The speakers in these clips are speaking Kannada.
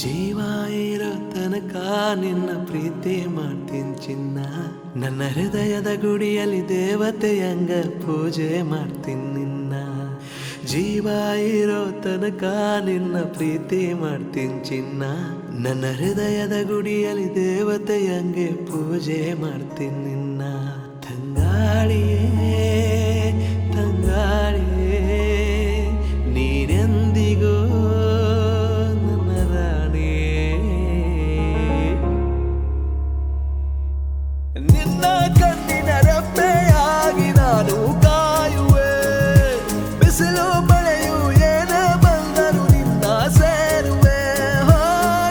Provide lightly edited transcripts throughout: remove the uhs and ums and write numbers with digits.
ಜೀವ ಇರೋ ತನಕ ನಿನ್ನ ಪ್ರೀತಿ ಮಾಡ್ತೀನಿ ಚಿನ್ನ. ನನ್ನ ಹೃದಯದ ಗುಡಿಯಲ್ಲಿ ದೇವತೆಯಂಗ ಪೂಜೆ ಮಾಡ್ತೀನಿ ನಿನ್ನ. ಜೀವ ಇರೋ ತನಕ ನಿನ್ನ ಪ್ರೀತಿ ಮಾಡ್ತೀನಿ ಚಿನ್ನ. ನನ್ನ ಹೃದಯದ ಗುಡಿಯಲ್ಲಿ ದೇವತೆಯಂಗೆ ಪೂಜೆ ಮಾಡ್ತೀನಿ ನಿನ್ನ. ತಂಗಾಳಿಯೇ ತಂಗಾಳಿಯೇ ನೀನೆಂದಿಗೂ ನನ್ನ ರಾಣಿಯೇ. ನಿನ್ನ ಕಣ್ಣಿನ ರೆಪ್ಪೆಯಾಗಿ ನಾನು ಕಾಯುವೆ. ಬಿಸಿಲು ಮಳೆಯು ಏನೇ ಬಂದರೂ ನಿನ್ನ ಸೇರುವೆ.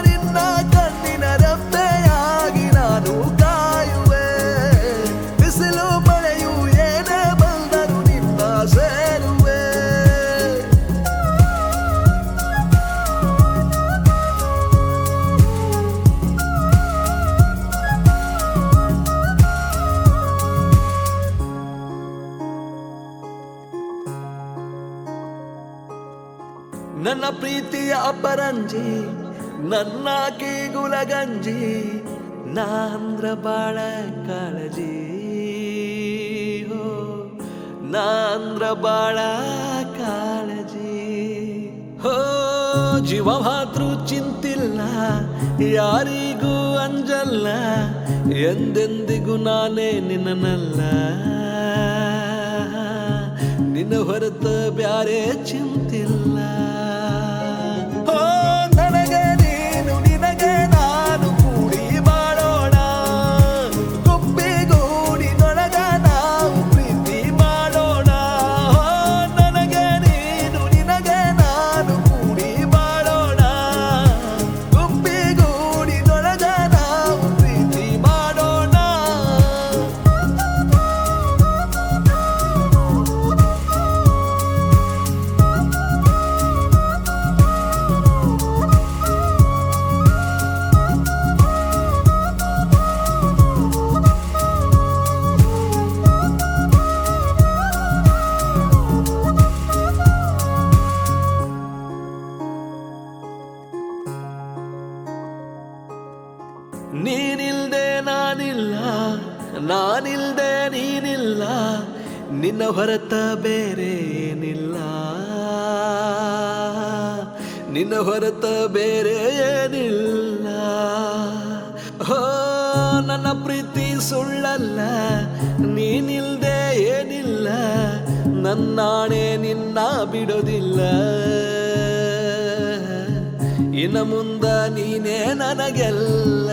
ನಿನ್ನ ಕಣ್ಣಿನ ರೆಪ್ಪೆಯಾಗಿ ನಾನು ಕಾಯುವೆ. ಬಿಸಿಲು ಮಳೆಯು ಏನೇ ಬಂದರೂ ನಿನ್ನ ಸೇರುವೆ. ನನ್ನ ಪ್ರೀತಿಯ ಅಪರಂಜಿ ನನ್ನ ಕೀಗುಲಗಂಜಿ. ನಾಂದ್ರ ಬಾಳ ಕಾಳಜಿ ಹೋ ನಾಂದ್ರ ಬಾಳ ಕಾಳಜಿ ಹೋ. ಜೀವ ಮಾತ್ರ ಚಿಂತಿಲ್ಲ ಯಾರಿಗೂ ಅಂಜಲ್ಲ. ಎಂದೆಂದಿಗೂ ನಾನೇ ನಿನ್ನನಲ್ಲ. ನಿನ್ನ ಹೊರತ ಬ್ಯಾರೆ ಚಿಂತಿಲ್ಲ. ನನಗೆ ನೀನು ನಿನಗೆ ನಾನು ಕೂಡಿ ಮಾಡೋಣ. ಗುಬ್ಬಿಗೂಡಿನೊಳಗ ನಾವು ಪ್ರೀತಿ ಮಾಡೋಣ. ನನಗೆ ನೀನು ನಿನಗೆ ನಾನು ಕೂಡಿ ಮಾಡೋಣ. ಗುಬ್ಬಿಗೂಡಿನೊಳಗ ನಾವು ಪ್ರೀತಿ ಮಾಡೋಣ. ನೀನಿಲ್ದೆ ನಾನಿಲ್ಲ ನಾನಿಲ್ದೆ ನೀನಿಲ್ಲ. ನಿನ್ನ ಹೊರತ ಬೇರೆ ಏನಿಲ್ಲ. ನಿನ್ನ ಹೊರತ ಬೇರೆ ಏನಿಲ್ಲ. ನನ್ನ ಪ್ರೀತಿ ಸುಳ್ಳಲ್ಲ ನೀನಿಲ್ದೆ ಏನಿಲ್ಲ. ನನ್ನಾಣೆ ನಿನ್ನ ಬಿಡೋದಿಲ್ಲ. ಇನ್ನು ಮುಂದ ನೀನೇ ನನಗೆಲ್ಲ.